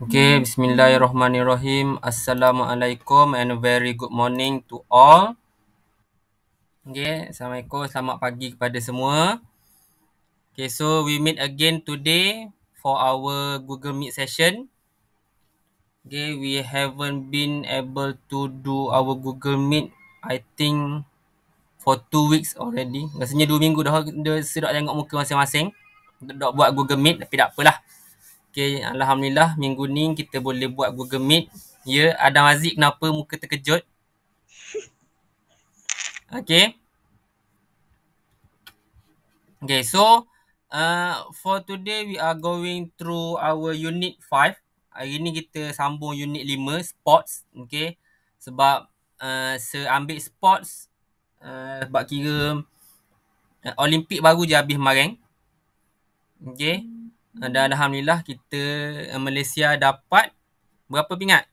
Okay, Bismillahirrahmanirrahim. Assalamualaikum and a very good morning to all. Okay, Assalamualaikum, selamat pagi kepada semua. Okay, so we meet again today for our Google Meet session. Okay, we haven't been able to do our Google Meet, I think, for 2 weeks already. Rasanya 2 minggu dah sedap tengok muka masing-masing. Dah buat Google Meet, tapi tak apalah. Okay, Alhamdulillah minggu ni kita boleh buat Google Meet. Ya, Adam Aziz kenapa muka terkejut? Okay. Okay, so for today we are going through our unit 5. Hari ni kita sambung unit 5, sports. Okay. Sebab ambil sports sebab kira Olimpik baru je habis kemarin. Okay. Dan Alhamdulillah kita Malaysia dapat berapa pingat?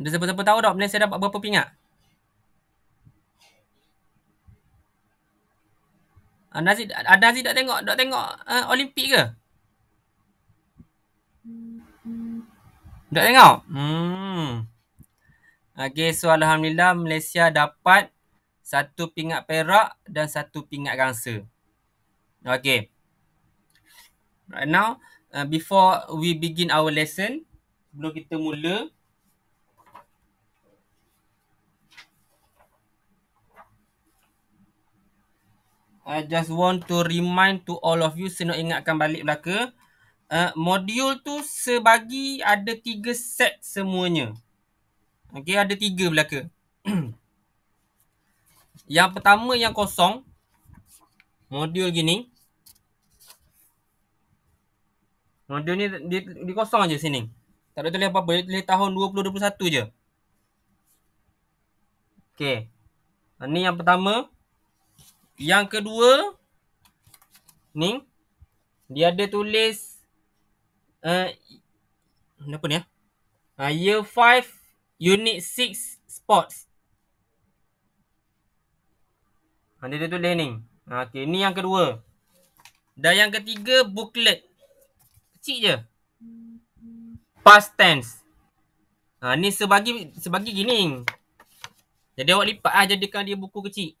Ada siapa-siapa tahu tak Malaysia dapat berapa pingat? Nazid tak tengok Olimpik ke? Tak tengok? Okay, so Alhamdulillah Malaysia dapat 1 pingat perak dan 1 pingat gangsa. Okay. Right now, before we begin our lesson, sebelum kita mula, I just want to remind to all of you, saya nak ingatkan balik belaka, modul tu sebagi ada 3 set semuanya. Okay, ada 3 belaka. Yang pertama yang kosong, modul gini. Modul ni dia kosong je sini. Tak ada tulis apa-apa, dia tulis tahun 2021 je. Okay. Ni yang pertama. Yang kedua, ni dia ada tulis apa ni Year 5 Unit 6 Sports. Dia ada tulis ni. Okay, ni yang kedua. Dan yang ketiga, booklet. Kecil je. Past tense. Ni sebagi gini. Jadi awak lipat jadikan dia buku kecil.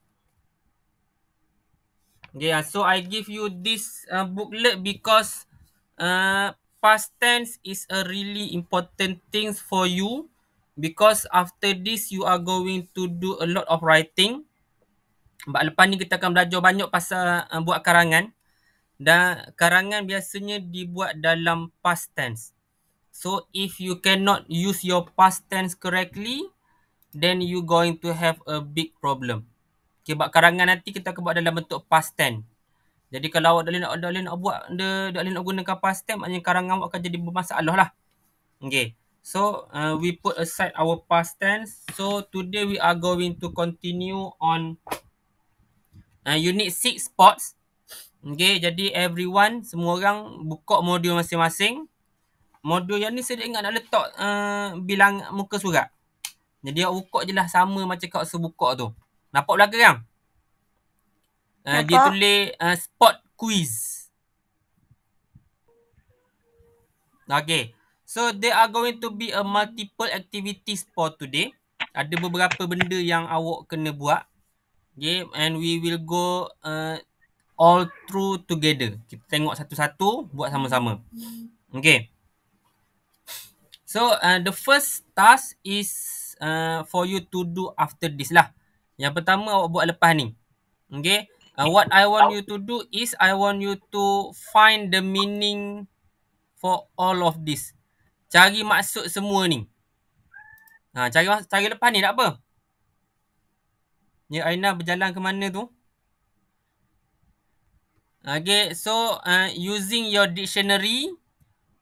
Okay, so I give you this booklet because past tense is a really important thing for you, because after this you are going to do a lot of writing. Sebab lepas ni kita akan belajar banyak pasal buat karangan. Dan karangan biasanya dibuat dalam past tense. So if you cannot use your past tense correctly, then you going to have a big problem. Okay, sebab karangan nanti kita akan buat dalam bentuk past tense. Jadi kalau awak dah nak buat, dah nak gunakan past tense, maknanya karangan awak akan jadi bermasalah lah. Okay. So, we put aside our past tense. So, today we are going to continue on unit 6 sports. Okay, jadi everyone, semua orang buka modul masing-masing. Modul yang ni saya ingat nak letak bilang muka surat. Jadi awak buka je lah sama macam kat sebuka tu. Nampak belakang? Dia tulis sport quiz. Okay. So, there are going to be a multiple activities for today. Ada beberapa benda yang awak kena buat. Okay. And we will go all through together. Kita tengok satu-satu, buat sama-sama. Okay. So, the first task is for you to do after this lah. Yang pertama awak buat lepas ni. Okay. What I want you to do is I want you to find the meaning for all of this. Cari maksud semua ni. Cari lepas ni tak apa. Ya, Aina berjalan ke mana tu? Okay, so using your dictionary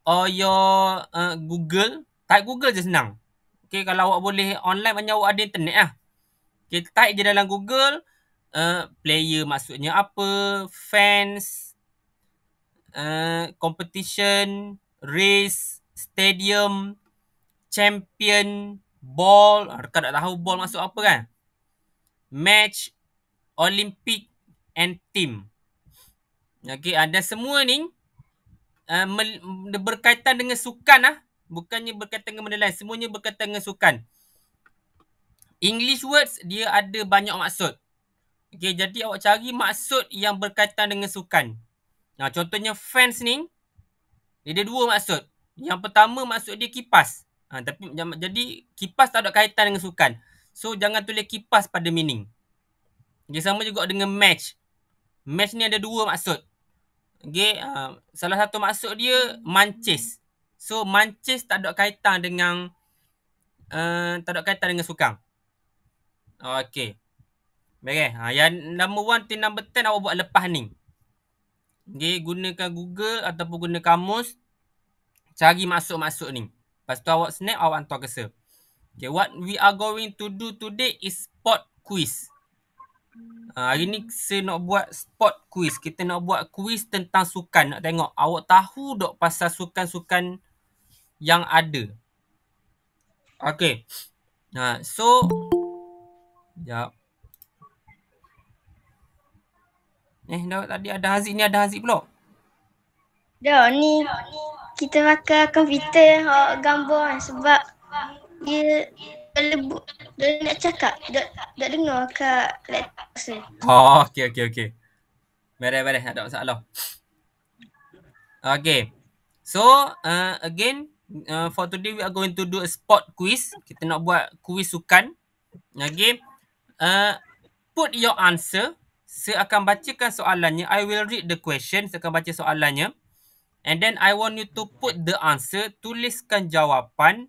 or your Google. Type Google je senang. Okay, kalau awak boleh online, banyak awak ada internet lah. Okay, type je dalam Google. Player maksudnya apa, fans, competition, race, stadium, champion, ball. Rekan tak tahu ball maksud apa kan? Match, Olympic and team. Okay, ada semua ni berkaitan dengan sukan lah. Bukannya berkaitan dengan benda lain. Semuanya berkaitan dengan sukan. English words dia ada banyak maksud. Okay, jadi awak cari maksud yang berkaitan dengan sukan. Nah, contohnya fans ni, dia ada dua maksud. Yang pertama maksud dia kipas. Jadi kipas tak ada kaitan dengan sukan. So, jangan tulis kipas pada meaning. Dia sama juga dengan match. Match ni ada dua maksud. Okay, salah satu maksud dia mancis. So, mancis tak ada kaitan dengan sukan. Okay. Baik. Yang number 1 till number 10 awak buat lepas ni. Okay, gunakan Google ataupun guna kamus. Cari maksud-maksud ni. Lepas tu awak snap, awak hantar ke Sir. Okay, what we are going to do today is spot quiz. Hari ni saya nak buat spot quiz. Kita nak buat quiz tentang sukan. Nak tengok awak tahu tak pasal sukan-sukan yang ada. Okay. So, sekejap. Tadi ada Haziq ni, ada Haziq pula. Dah ni kita pakai komputer gambar sebab dia lebut. Dia nak cakap, tak dengar kat laptop. Oh, okey. Beres, tak ada masalah. Okay. So, again, for today we are going to do a spot quiz. Kita nak buat quiz sukan. Okay. Put your answer. Saya akan bacakan soalannya. I will read the question. Saya akan baca soalannya. And then I want you to put the answer. Tuliskan jawapan.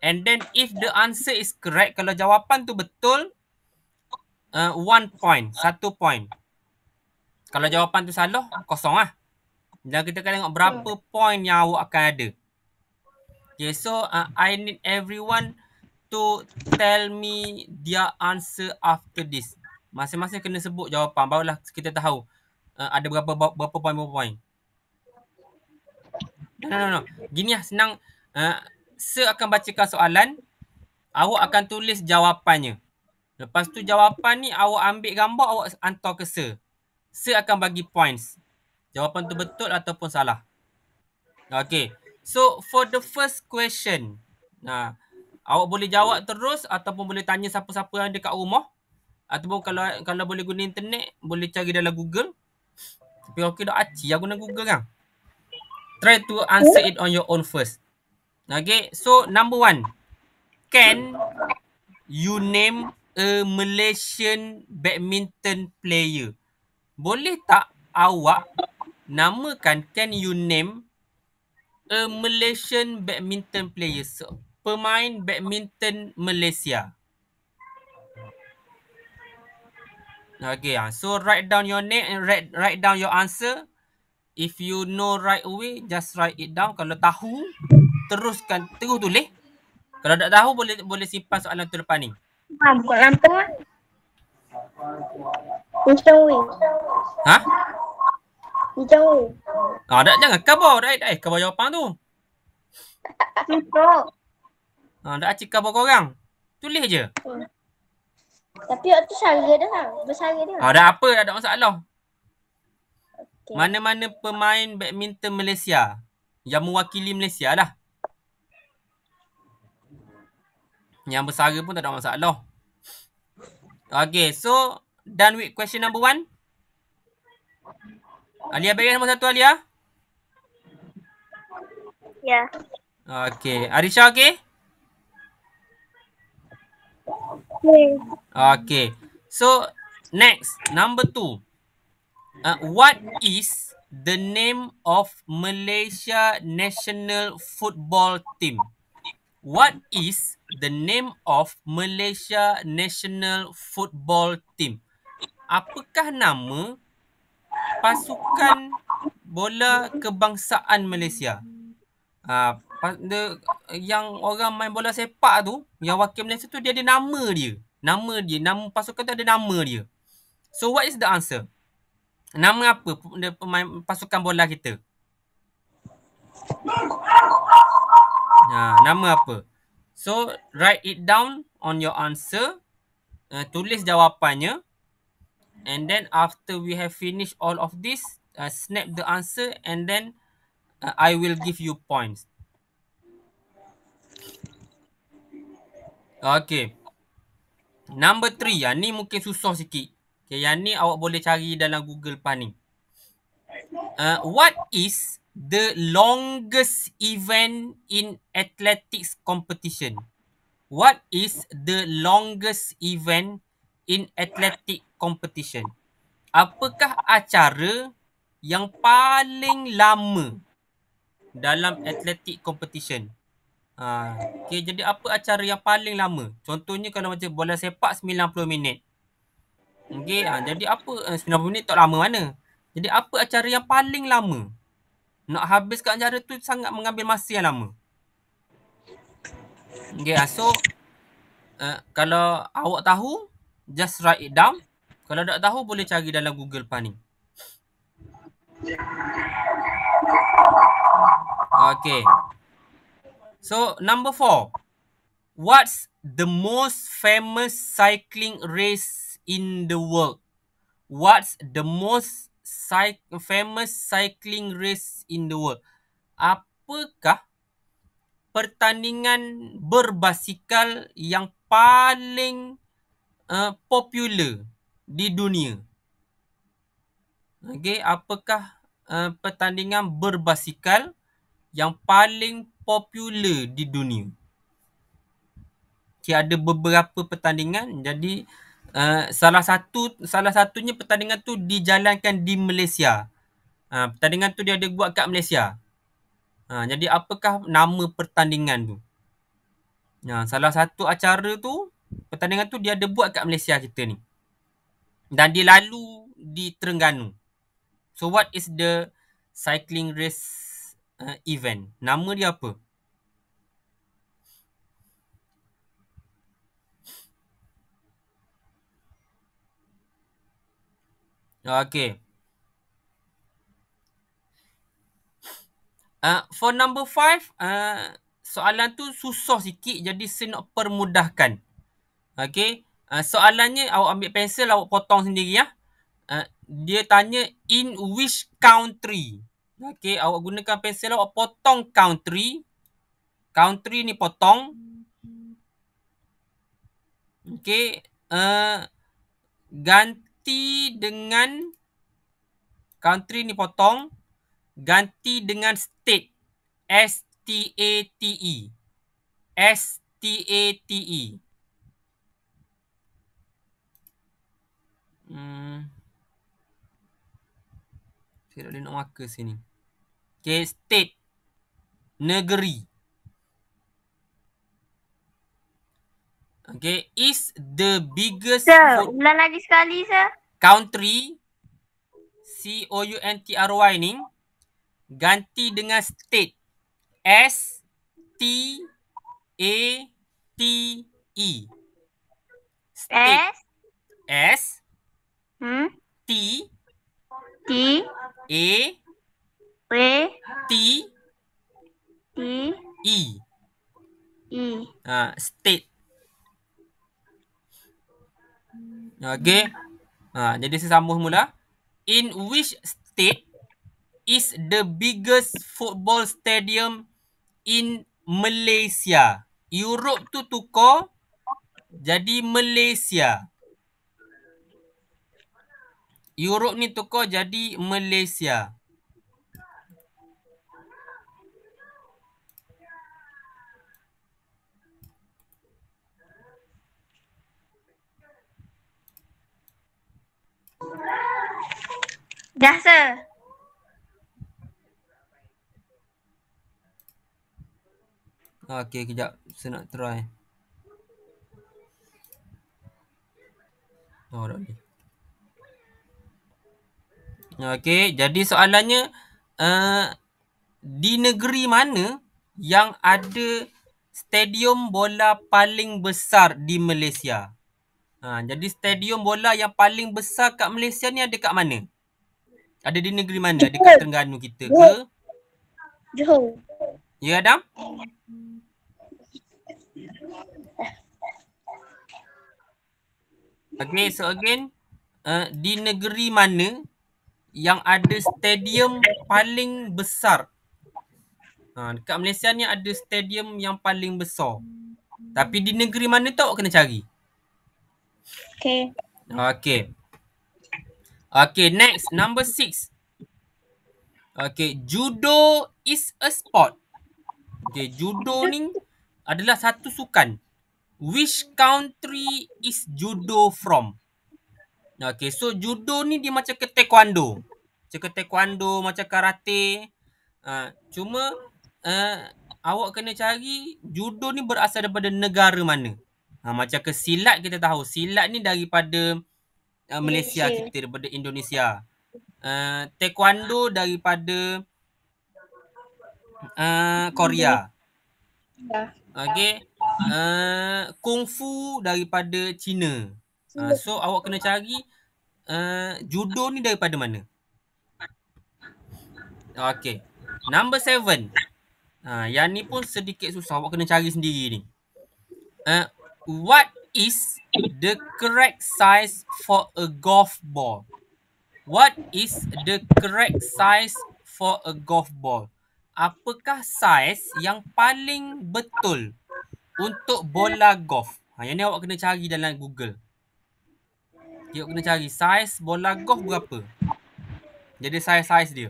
And then if the answer is correct, kalau jawapan tu betul, 1 point. 1 point. Kalau jawapan tu salah, 0 lah. Dan kita akan tengok berapa point yang awak akan ada. Okay, so I need everyone to tell me their answer after this. Masing-masing kena sebut jawapan. Barulah kita tahu ada berapa point. No. Gini lah, senang. Sir akan bacakan soalan. Awak akan tulis jawapannya. Lepas tu jawapan ni awak ambil gambar, awak hantar ke Sir. Sir akan bagi points. Jawapan tu betul ataupun salah. Okay. So, for the first question. Awak boleh jawab terus ataupun boleh tanya siapa-siapa yang ada kat rumah. Ataupun kalau boleh guna internet, boleh cari dalam Google. Tapi okey dah aci aku guna Google kan. Try to answer it on your own first. Okay. So, number 1. Can you name a Malaysian badminton player? Boleh tak awak namakan, can you name a Malaysian badminton player? So, pemain badminton Malaysia. Okay, so write down your name and write down your answer. If you know right away, just write it down. Kalau tahu, terus tulis. Kalau tak tahu, boleh simpan soalan tu depan ni. Buka lampu kan? Macam weh. Ha? Macam weh. Jangan khabar. Khabar jawapan tu. Tutup. Tak acik khabar korang. Tulis je. Tapi waktu sara dah lah. Bersara dah. Dah apa, tak ada masalah. Okay. Mana-mana pemain badminton Malaysia yang mewakili Malaysia lah. Yang bersara pun tak ada masalah. Okay, so done with question number 1. Alia bagi nombor 1, Alia? Ya. Okay, Arisha okay? Okay. So, next, number 2. What is the name of Malaysia national football team? What is the name of Malaysia national football team? Apakah nama pasukan bola kebangsaan Malaysia? Yang orang main bola sepak tu, yang wakil Malaysia tu, dia ada nama dia. Nama pasukan tu ada nama dia. So, what is the answer? Nama apa pemain pasukan bola kita? Nama apa? So, write it down on your answer. Tulis jawapannya. And then after we have finished all of this, snap the answer and then I will give you points. Okay. Number 3. Yang ni mungkin susah sikit. Okay, yang ni awak boleh cari dalam Google Pan ni. What is the longest event in athletics competition? What is the longest event in athletic competition? Apakah acara yang paling lama dalam athletic competition? Okay, jadi apa acara yang paling lama? Contohnya kalau macam bola sepak 90 minit. Okay, jadi apa 90 minit tak lama mana? Jadi apa acara yang paling lama? Nak habiskan acara tu sangat mengambil masa yang lama. Okay, so kalau awak tahu, just write it down. Kalau tak tahu, boleh cari dalam Google Pan ni. Okay. So, number 4. What's the most famous cycling race in the world? What's the most famous cycling race in the world? Apakah pertandingan berbasikal yang paling popular di dunia? Okay, apakah pertandingan berbasikal yang paling popular di dunia? Okay, ada beberapa pertandingan. Jadi salah satunya pertandingan tu dijalankan di Malaysia. Pertandingan tu dia ada buat kat Malaysia. Jadi apakah nama pertandingan tu? Salah satu acara tu, pertandingan tu dia ada buat kat Malaysia kita ni. Dan dia lalu di Terengganu. So what is the cycling race event? Nama dia apa? Okay. For number 5, soalan tu susah sikit, jadi saya nak permudahkan. Okay. Soalannya awak ambil pensel, awak potong sendiri ya. Dia tanya in which country. Okay, awak gunakan pensel, awak potong country. Country ni potong. Okay. Ganti dengan country ni potong. Ganti dengan state. S-T-A-T-E. S-T-A-T-E. Saya tak boleh nak marker sini. Okay, state. Negeri. Okay, is the biggest... Sir, ulang lagi sekali, sir. Country. C-O-U-N-T-R-Y ni. Ganti dengan state. S-T-A-T-E. State. S. T. T. A. T. T. E. E. State. Okay. Jadi saya sambung semula. In which state is the biggest football stadium in Malaysia? Europe tu tukar jadi Malaysia. Europe ni tukar jadi Malaysia. Dah, sir. Okay, kejap. Saya nak try. Tak boleh. Okay, jadi soalannya di negeri mana yang ada stadium bola paling besar di Malaysia? Jadi stadium bola yang paling besar kat Malaysia ni ada kat mana? Ada di negeri mana? Dekat Terengganu kita ke? Johor. Ya, Adam? Okay, so again, di negeri mana yang ada stadium paling besar Dekat Malaysia ni ada stadium yang paling besar. Tapi di negeri mana tu awak kena cari. Okay. Okay. Okay, next. Number 6. Okay, judo is a sport. Okay, judo ni adalah satu sukan. Which country is judo from? Okay, so judo ni dia macam ke taekwondo. Macam ke taekwondo, macam karate. Cuma awak kena cari judo ni berasal daripada negara mana. Macam ke silat kita tahu. Silat ni daripada Malaysia kita, daripada Indonesia. Taekwondo daripada Korea. Okay. Kung Fu daripada China. So awak kena cari judo ni daripada mana. Okay. Number 7. Yang ni pun sedikit susah. Awak kena cari sendiri ni. What is the correct size for a golf ball? What is the correct size for a golf ball? Apakah saiz yang paling betul untuk bola golf? Yang ni awak kena cari dalam Google. Okay, awak kena cari saiz bola golf berapa. Jadi saiz dia.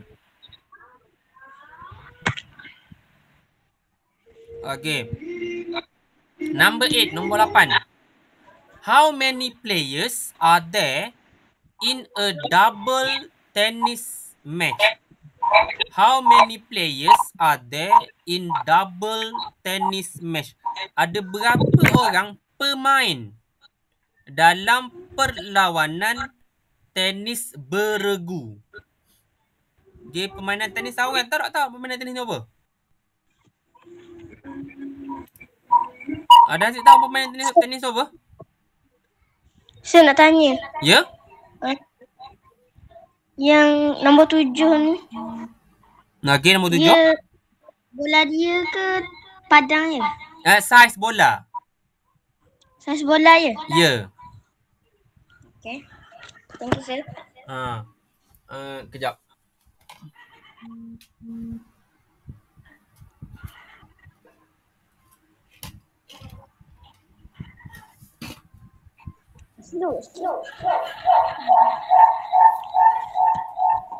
Okay. Number 8, nombor 8. How many players are there in a double tennis match? How many players are there in double tennis match? Ada berapa orang pemain dalam perlawanan tenis beregu? Okay, permainan tenis tahu kan? Tahu tak tahu permainan tenis ni apa? Ada asyik tahu permainan tenis apa? Saya nak tanya. Ya? Yang nombor 7 ni. Okay, nombor 7. Bola dia ke padang je? Saiz bola. Saiz bola je? Ya. Okay. Thank you, sir. Kejap. Slow.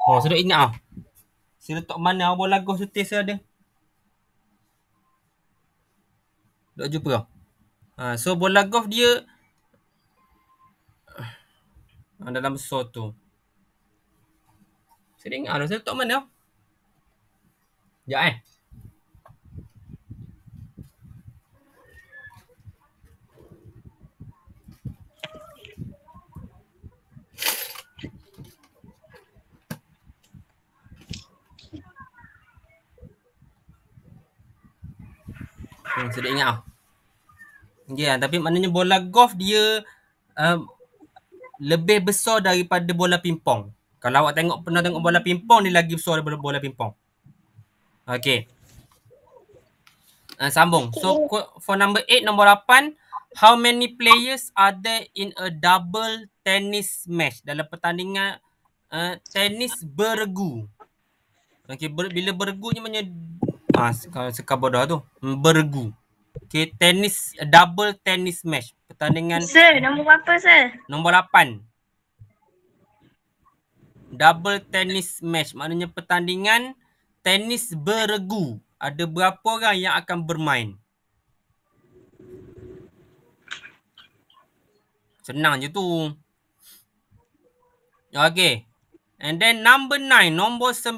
Oh, sudah ingat Saya letak mana bola golf setir saya ada. Tak jumpa so bola golf dia dalam besar tu. Saya ingat saya letak mana. Sekejap saya dah ingat tapi maknanya bola golf dia lebih besar daripada bola pingpong. Kalau awak pernah tengok bola pingpong, dia lagi besar daripada bola pingpong. Okay. Sambung. So for number 8, nombor 8, how many players are there in a double tennis match? Dalam pertandingan tenis beregu. Okay, bila beregu ni maknanya sekar bodoh tu. Beregu. Okay, double tennis match. Pertandingan. Sir, nombor berapa, sir? Nombor 8. Double tennis match. Maknanya pertandingan tenis beregu. Ada berapa orang yang akan bermain? Senang je tu. Okay. And then number 9. Nombor 9.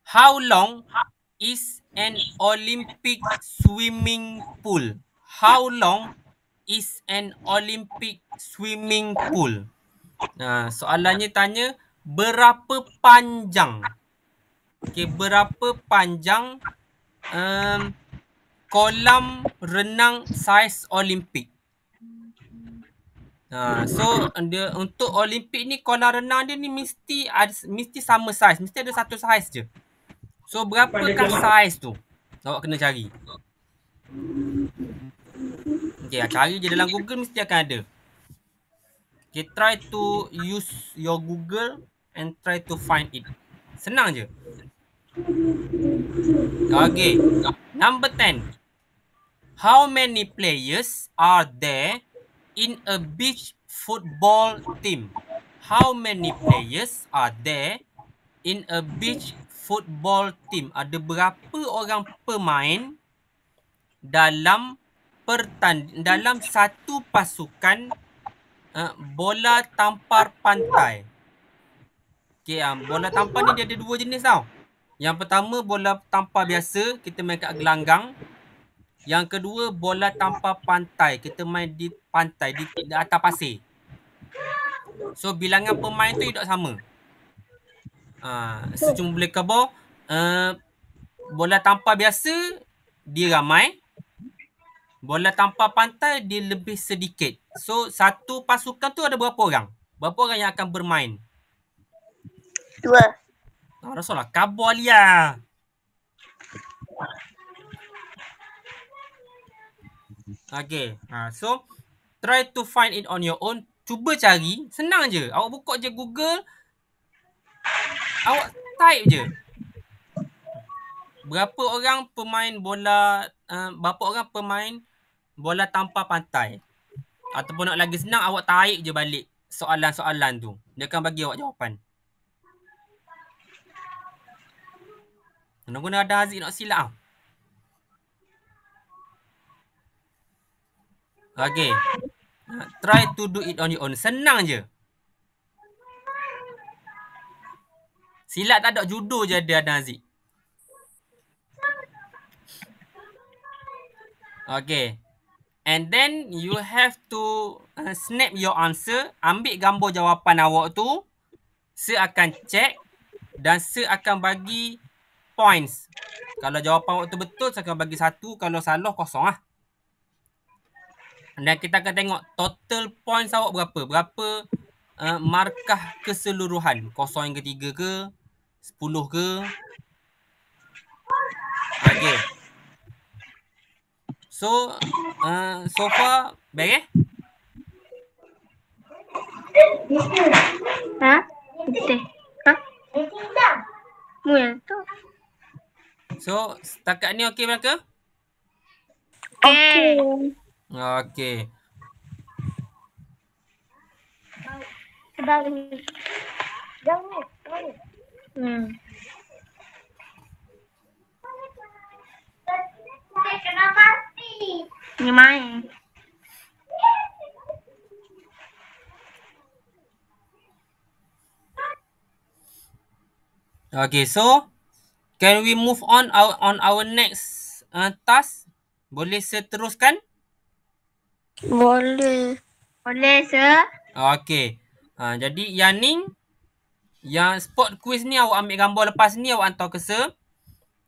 How long is an Olympic swimming pool? How long is an Olympic swimming pool? Soalannya tanya berapa panjang? Okay, berapa panjang kolam renang saiz Olimpik? So dia untuk Olimpik ni kolam renang dia ni mesti sama saiz, mesti ada satu saiz je. So berapakah saiz tu? Awak kena cari. Okay, cari je dalam Google mesti akan ada. Okay, try to use your Google and try to find it. Senang je. Okay. Number 10. How many players are there in a beach football team? How many players are there in a beach football team? Ada berapa orang pemain dalam dalam satu pasukan bola tampar pantai? Okay, bola tampar ni dia ada dua jenis tau. Yang pertama bola tampar biasa, kita main kat gelanggang. Yang kedua bola tampar pantai, kita main di pantai, di atas pasir. So bilangan pemain tu tidak sama. Secuma boleh khabar, bola tampar biasa dia ramai. Bola tampar pantai dia lebih sedikit. So satu pasukan tu ada berapa orang? Berapa orang yang akan bermain? 2. Rasulullah khabar Alia. Okay. So try to find it on your own. Cuba cari, senang je. Awak buka je Google. Awak type je. Berapa orang pemain bola tampar pantai? Ataupun nak lagi senang, awak tarik je balik soalan-soalan tu. Dia akan bagi awak jawapan. Guna ada Haziq nak silap. Okay. Try to do it on your own. Senang je. Silat tak ada judul je ada Haziq. Okay. And then you have to snap your answer. Ambil gambar jawapan awak tu. Saya akan check. Dan saya akan bagi points. Kalau jawapan awak tu betul, saya akan bagi 1. Kalau salah, kosong lah. Dan kita akan tengok total points awak berapa. Berapa markah keseluruhan. 0 hingga 3 ke? 10 ke? Okay. So far, baik eh? Betul. Mu yang tu. So, setakat ni okey mereka? Okay. Okay. Sebalik. Jangan. Kenapa sih? Ni main. Okay, so can we move on our next task? Boleh saya teruskan? Boleh. Boleh, sir. Okay. Jadi yang ni, yang spot quiz ni awak ambil gambar lepas ni awak hantar ke saya.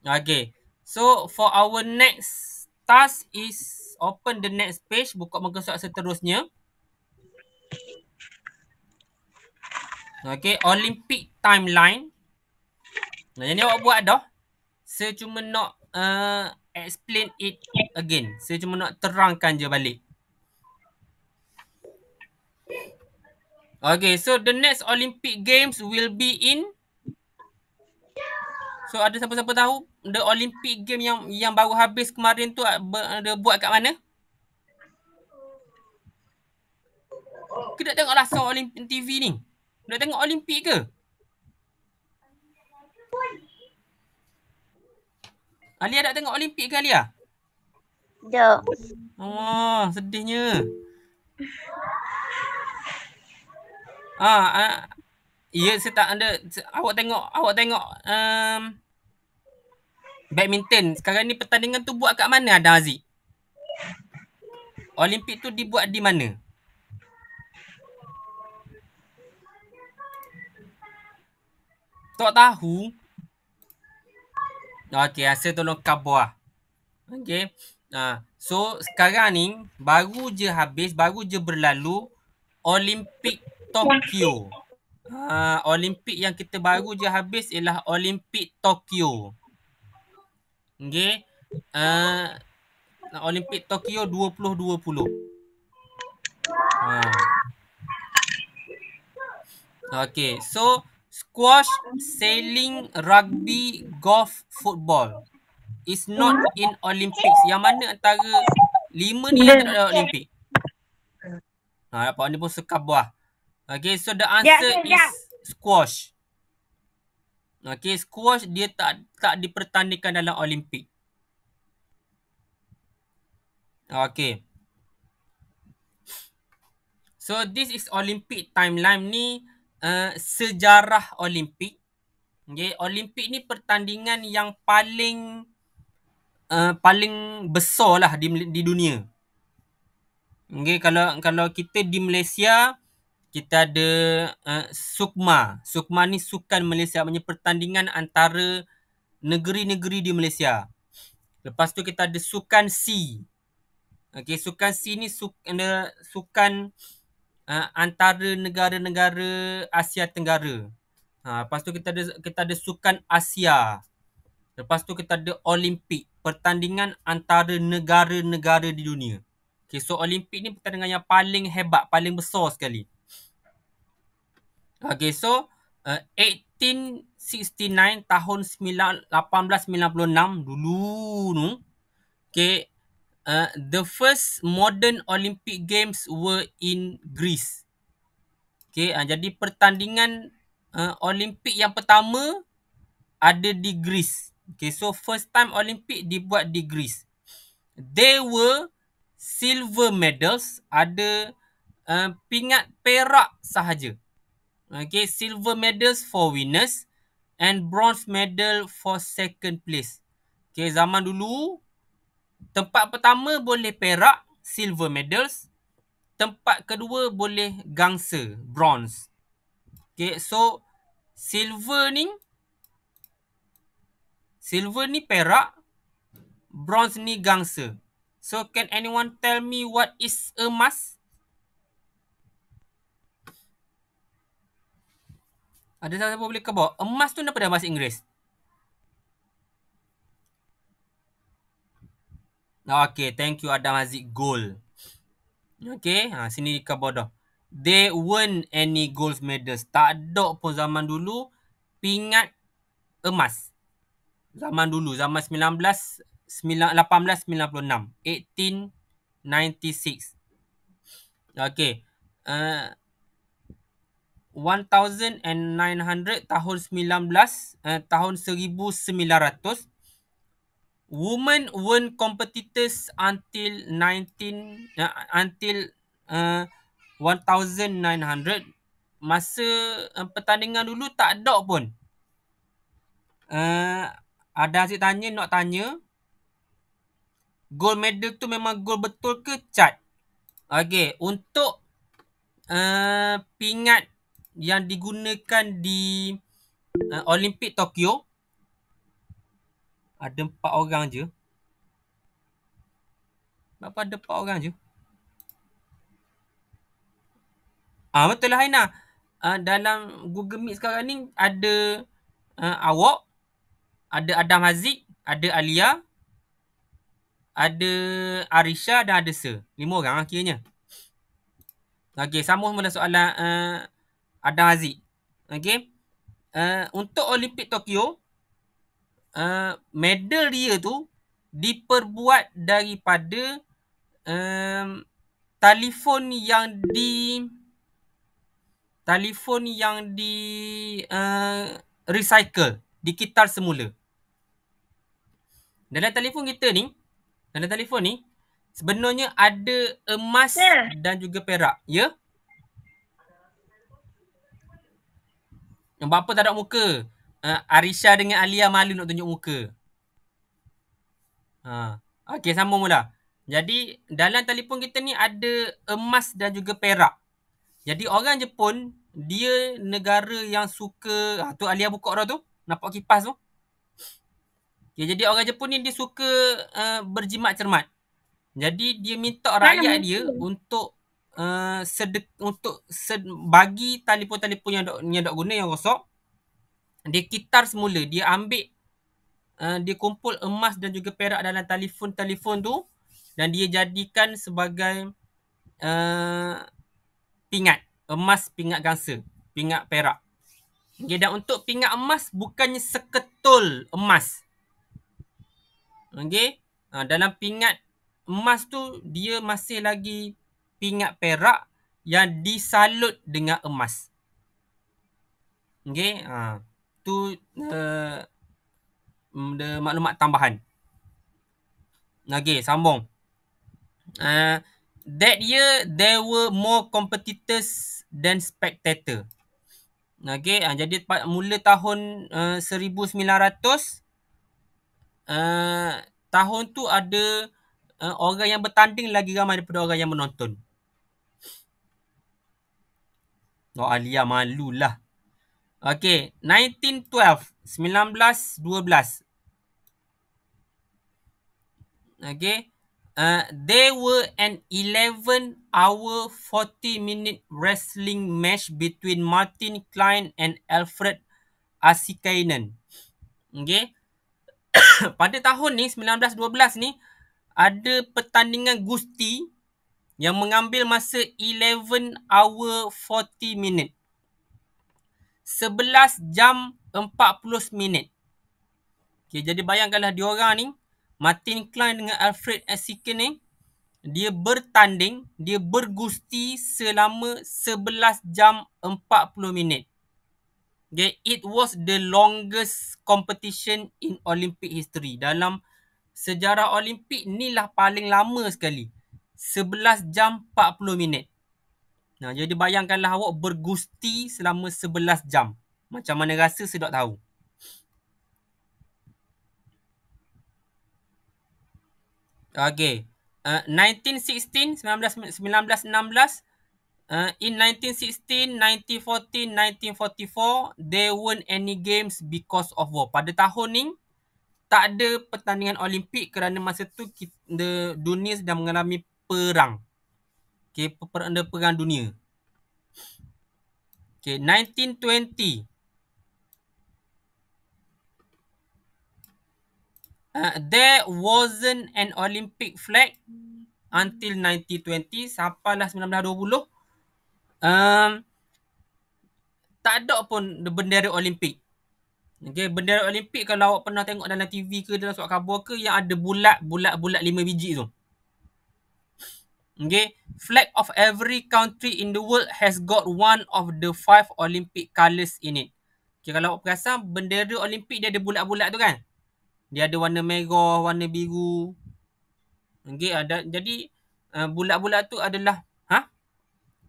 Okay. So for our next task is open the next page, buka muka surat seterusnya. Okay, Olympic timeline. Yang ni awak buat dah. Saya cuma nak explain it again. Saya cuma nak terangkan je balik. Okay, so the next Olympic Games will be in. So ada siapa-siapa tahu the Olympic Game yang baru habis kemarin tu ada buat kat mana? Kita tengok langsung Olympic TV ni. Nak tengok Olympic ke? Alia nak tengok Olympic ke Alia? Jom. Oh, sedihnya. Ya, saya tak ada. Awak tengok badminton. Sekarang ni pertandingan tu buat kat mana ada Haziq? Olimpik tu dibuat di mana? Tak tahu. Okey, saya tolong khabar. Okey. So sekarang ni baru je berlalu Olimpik Tokyo. Olimpik yang kita baru je habis ialah Olimpik Tokyo. Okey. Olimpik Tokyo 2020. Okey, so Squash, sailing, rugby, golf, football is not in Olympics. Yang mana antara 5 ni yang tak ada Olympic? Dapat ni pun sekap buah. Okay, so the answer is squash. Okay, squash dia tak dipertandingkan dalam Olympic. Okay. So this is Olympic timeline ni sejarah Olympic. Okay, Olympic ni pertandingan yang paling besar lah di dunia. Okay, kalau kita di Malaysia, kita ada SUKMA. SUKMA ni Sukan Malaysia, punya pertandingan antara negeri-negeri di Malaysia. Lepas tu kita ada Sukan C. Okay, Sukan C ni sukan antara negara-negara Asia Tenggara. Lepas tu kita ada Sukan Asia. Lepas tu kita ada Olimpik, pertandingan antara negara-negara di dunia. Okay, so Olimpik ni pertandingan yang paling hebat, paling besar sekali. Okay, so 1869, tahun 1896 dulu tu. Okay, the first modern Olympic Games were in Greece. Okay, jadi pertandingan Olimpik yang pertama ada di Greece. Okay, so first time Olympic dibuat di Greece. There were silver medals, ada pingat perak sahaja. Okay, silver medals for winners and bronze medal for second place. Okay, zaman dulu tempat pertama boleh perak, silver medals. Tempat kedua boleh gangsa, bronze. Okay, so silver ni perak, bronze ni gangsa. So can anyone tell me what is emas? Ada siapa boleh kebak? Emas tu apa dalam bahasa Inggeris? Okay, thank you Adam Aziz. Gold. Okay, sini dikebak dah. There weren't any gold medals. Tak ada pun zaman dulu pingat emas. Zaman dulu, zaman 1896. 1896. Okay. 1900, tahun 1900, women weren't competitors until 1900. Masa pertandingan dulu tak ada pun. Ada asyik nak tanya, gold medal tu memang gold betul ke cat? Okay, untuk pingat yang digunakan di Olimpik Tokyo, ada 4 orang je. Kenapa ada 4 orang je? Betul lah Haina. Dalam Google Meet sekarang ni ada awak, ada Adam Haziq, ada Alia, ada Arisha dan ada Sir. 5 orang akhirnya. Okay, sambung mula soalan Adam Haziq. Okay. Untuk Olimpik Tokyo, medal dia tu diperbuat daripada telefon yang recycle, dikitar semula. Dalam telefon ni sebenarnya ada emas dan juga perak, ya? Yang apa tak ada muka? Arisha dengan Alia malu nak tunjuk muka. Okey, sambung mula. Jadi dalam telefon kita ni ada emas dan juga perak. Jadi orang Jepun, dia negara yang suka, tu Alia buka dah tu, nampak kipas tu. Okay, jadi orang Jepun ni dia suka berjimat cermat. Jadi dia minta rakyat dia untuk bagi telefon-telefon yang dok guna, yang rosak, dia kitar semula. Dia ambil, dia kumpul emas dan juga perak dalam telefon tu, dan dia jadikan sebagai pingat. Emas pingat gangsa, pingat perak. Okay, dan untuk pingat emas bukannya seketul emas. Okay, dalam pingat emas tu dia masih lagi pingat perak yang disalut dengan emas. Okay, tu maklumat tambahan. Okay, sambung. That year there were more competitors than spectator. Okay, jadi mula tahun 1900 tahun tu ada orang yang bertanding lagi ramai daripada orang yang menonton. Oh, Alia malulah. Okay, 1912, 1912. Okay, there were an 11-hour 40-minute wrestling match between Martin Klein and Alfred Asikainen. Okay, pada tahun ni 1912 ni ada pertandingan gusti yang mengambil masa 11 hour 40 minit. 11 jam 40 minit. Okay, jadi bayangkanlah diorang ni, Martin Klein dengan Alfred Asikainen ni, dia bertanding, dia bergusti selama 11 jam 40 minit. Okay, it was the longest competition in Olympic history. Dalam sejarah Olimpik ni lah paling lama sekali. 11 jam 40 minit. Nah, jadi bayangkanlah awak bergusti selama 11 jam. Macam mana rasa saya tak tahu. Okay. 1916, 1916. In 1916, 1914, 1944, there weren't any games because of war. Pada tahun ni, tak ada pertandingan Olimpik kerana masa tu dunia sedang mengalami perang. Okay, perang dunia. Okay, 1920. There wasn't an Olympic flag until 1920. Sampailah 1920. Tak ada pun bendera Olimpik. Okay, bendera Olimpik kalau awak pernah tengok dalam TV ke dalam surat khabar ke yang ada bulat 5 biji tu. Okay, flag of every country in the world has got one of the 5 Olympic colours in it. Okay, kalau awak perasan bendera Olimpik dia ada bulat-bulat tu kan. Dia ada warna merah, warna biru. Okay, jadi bulat-bulat tu adalah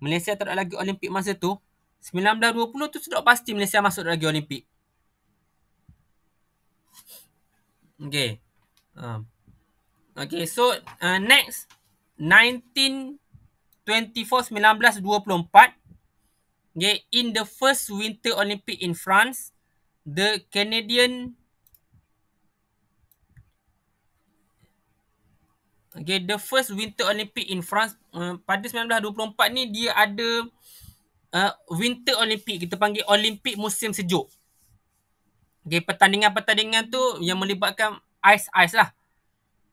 Malaysia tak ada lagi Olimpik masa tu. 1920 tu sudah pasti Malaysia masuk lagi Olimpik. Okay. Okay, so next 1924. Okay, in the first Winter Olympic in France, the Canadian the first Winter Olympic in France pada 1924 ni dia ada Winter Olympic, kita panggil Olimpik musim sejuk. Okay, pertandingan-pertandingan tu yang melibatkan ice lah.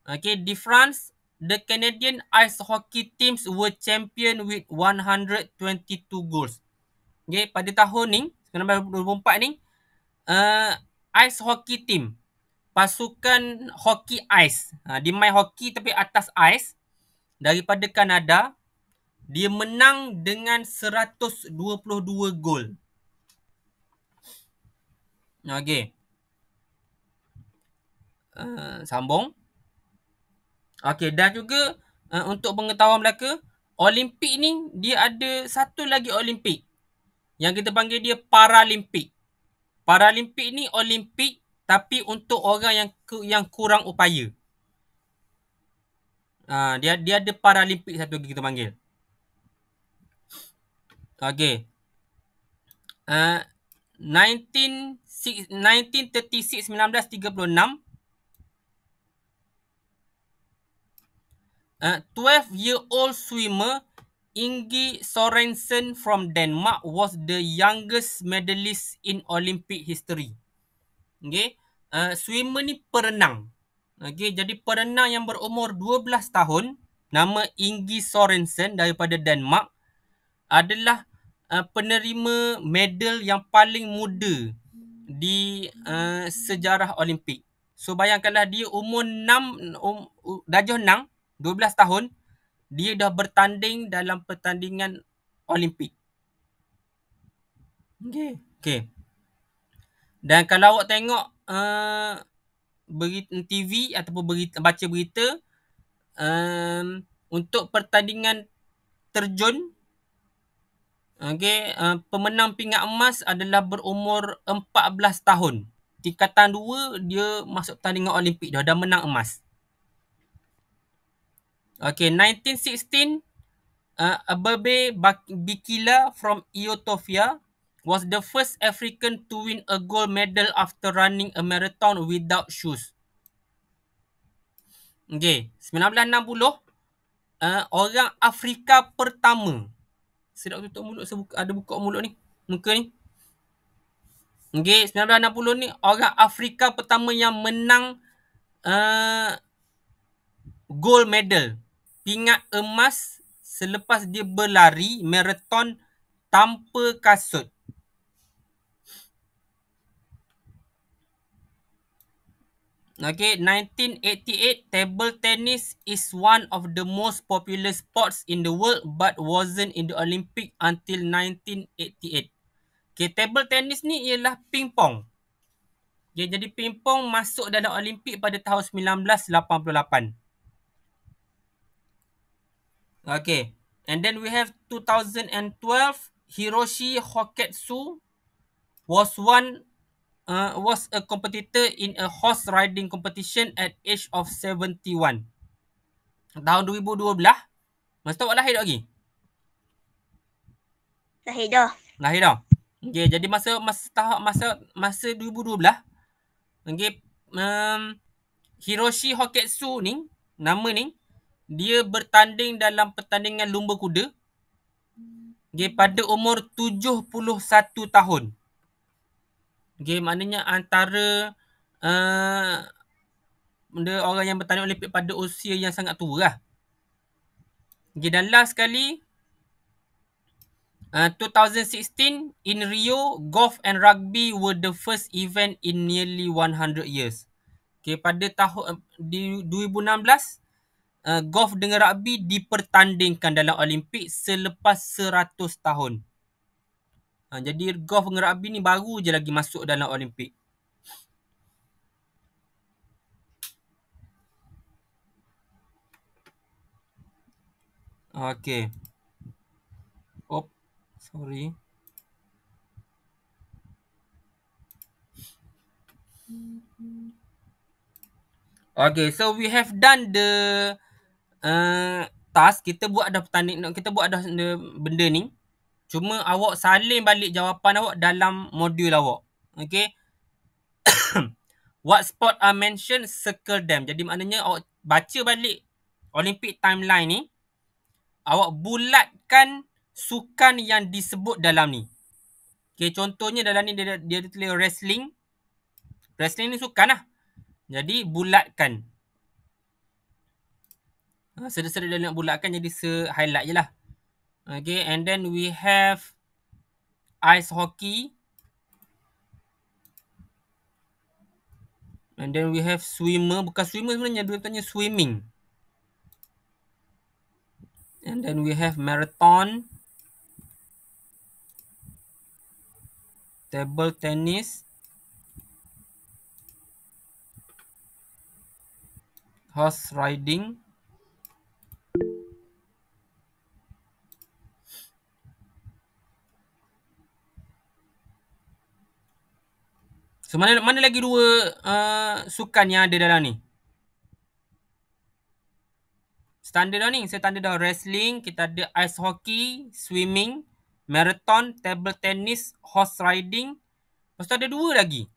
Okay, di France, the Canadian ice hockey teams were champion with 122 goals. Okay, pada tahun ni, 1924 ni, ice hockey team, pasukan hockey ice, dia main hockey tapi atas ice, daripada Kanada, dia menang dengan 122 gol. Okay. Sambung. Okay, dan juga untuk pengetahuan belaka, Olimpik ni dia ada satu lagi Olimpik yang kita panggil dia Paralimpik. Paralimpik ni Olimpik tapi untuk orang yang kurang upaya. Dia ada Paralimpik satu lagi kita panggil. Okay. 1936, 1936. 12-year-old swimmer Inge Sorensen from Denmark was the youngest medalist in Olympic history. Okay. Swimmer ni perenang. Okay, jadi perenang yang berumur 12 tahun, nama Inge Sorensen daripada Denmark, adalah penerima medal yang paling muda di sejarah Olimpik. So bayangkanlah dia umur 6 darjah 6, 12 tahun, dia dah bertanding dalam pertandingan Olimpik. Okay. Dan kalau awak tengok berita TV ataupun baca berita, untuk pertandingan terjun, pemenang pingat emas adalah berumur 14 tahun. Tingkatan 2 dia masuk pertandingan Olimpik dah menang emas. 1916, Ababe Bikila from Ethiopia was the first African to win a gold medal after running a marathon without shoes. 1960, orang Afrika pertama. Saya nak tutup mulut, ada buka mulut ni, muka ni. 1960 ni orang Afrika pertama yang menang gold medal, pingat emas, selepas dia berlari marathon tanpa kasut. Okay, 1988, table tennis is one of the most popular sports in the world but wasn't in the Olympic until 1988. Okay, table tennis ni ialah pingpong. Okay, jadi pingpong masuk dalam Olimpik pada tahun 1988. Okay, and then we have 2012, Hiroshi Hoketsu was a competitor in a horse riding competition at age of 71. Tahun 2012. Masa tu awak lahir tak lagi? Lahir dah. Lahir dah. Okay, jadi masa 2012, okay, Hiroshi Hoketsu ni, nama ni, dia bertanding dalam pertandingan lumba kuda, okay, pada umur 71 tahun. Okay, maknanya antara orang yang bertanding Olimpik pada usia yang sangat tua lah. Okay, dan last sekali, 2016 in Rio, golf and rugby were the first event in nearly 100 years. Okay, pada tahun 2016, golf dengan rugby dipertandingkan dalam Olimpik selepas 100 tahun. Jadi golf dengan rugby ni baru je lagi masuk dalam Olimpik. Okay. Oh, sorry. Okay, so we have done the task. Kita buat dah benda ni. Cuma awak salin balik jawapan awak dalam modul awak. Okay. What sport are mentioned, circle them. Jadi maknanya awak baca balik Olympic timeline ni. Awak bulatkan sukan yang disebut dalam ni. Okay, contohnya dalam ni dia tulis wrestling. Wrestling ni sukan lah. Jadi bulatkan. Sedar-sedar dia nak bulatkan, jadi highlight je lah. Okay, and then we have ice hockey. And then we have swimmer. Bukan swimmer sebenarnya, dia tanya swimming. And then we have marathon, table tennis, horse riding, so mana lagi dua sukan yang ada dalam ni? Standard dah ni. Saya tanda dah wrestling, kita ada ice hockey, swimming, marathon, table tennis, horse riding. Lepas tu ada dua lagi.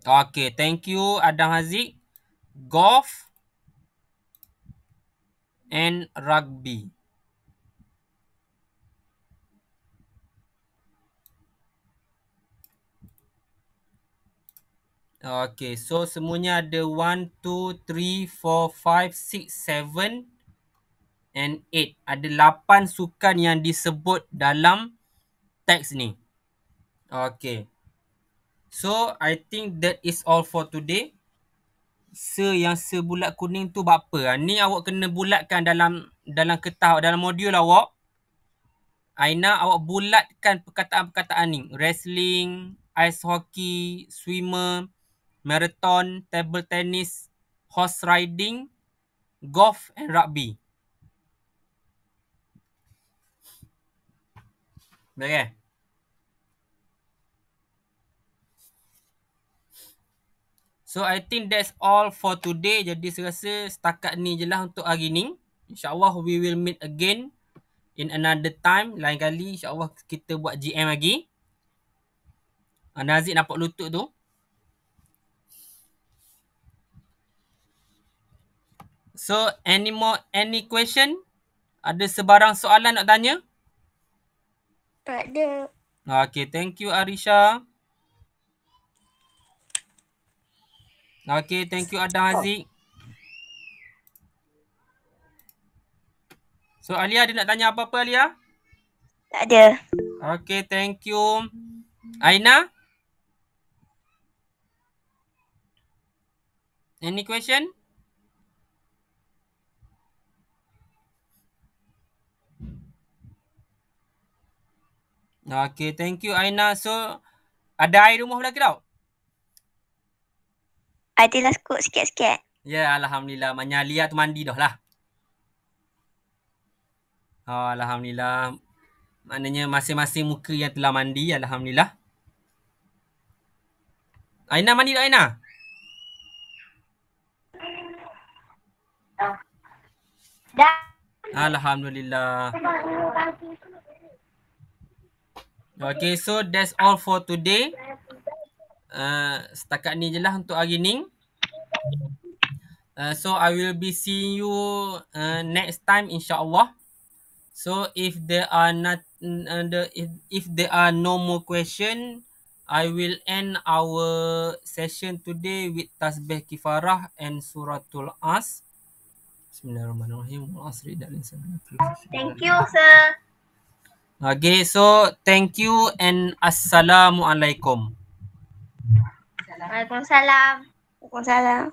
Okay, thank you Adam Haziq. Golf and rugby. Okay, so semuanya ada 1, 2, 3, 4, 5, 6, 7 and 8. Ada 8 sukan yang disebut dalam teks ni. Okay. So, I think that is all for today. Yang sebulat kuning tu buat apa? Ni awak kena bulatkan dalam kertas, dalam modul awak. Aina, awak bulatkan perkataan-perkataan ni. Wrestling, ice hockey, swimmer, marathon, table tennis, horse riding, golf and rugby. Okay. So, I think that's all for today. Jadi, saya rasa setakat ni je lah untuk hari ni. InsyaAllah, we will meet again in another time. Lain kali, insyaAllah kita buat GM lagi. Nazik nampak lutut tu. So, any question? Ada sebarang soalan nak tanya? Tak ada. Okay, thank you Arisha. Okay, thank you Adam Haziq. So, Alia ada nak tanya apa-apa, Alia? Tak ada. Okay, thank you. Aina? Any question? Okay, thank you Aina. So, ada air rumah lagi tau? Adalah skut sikit-sikit. Ya, Alhamdulillah. Maknanya Alia tu mandi dah lah. Oh, Alhamdulillah. Maknanya masing-masing muka yang telah mandi. Alhamdulillah. Aina mandi tak Aina? Dah. Alhamdulillah. Okay, so that's all for today. Setakat ni je lah untuk hari ni. So I will be seeing you next time insyaAllah. So if there are if there are no more question, I will end our session today with Tasbih Kifarah and Suratul As. Bismillahirrahmanirrahim. Thank you, sir. Okay, so thank you and Assalamualaikum. Waalaikumsalam. Waalaikumsalam.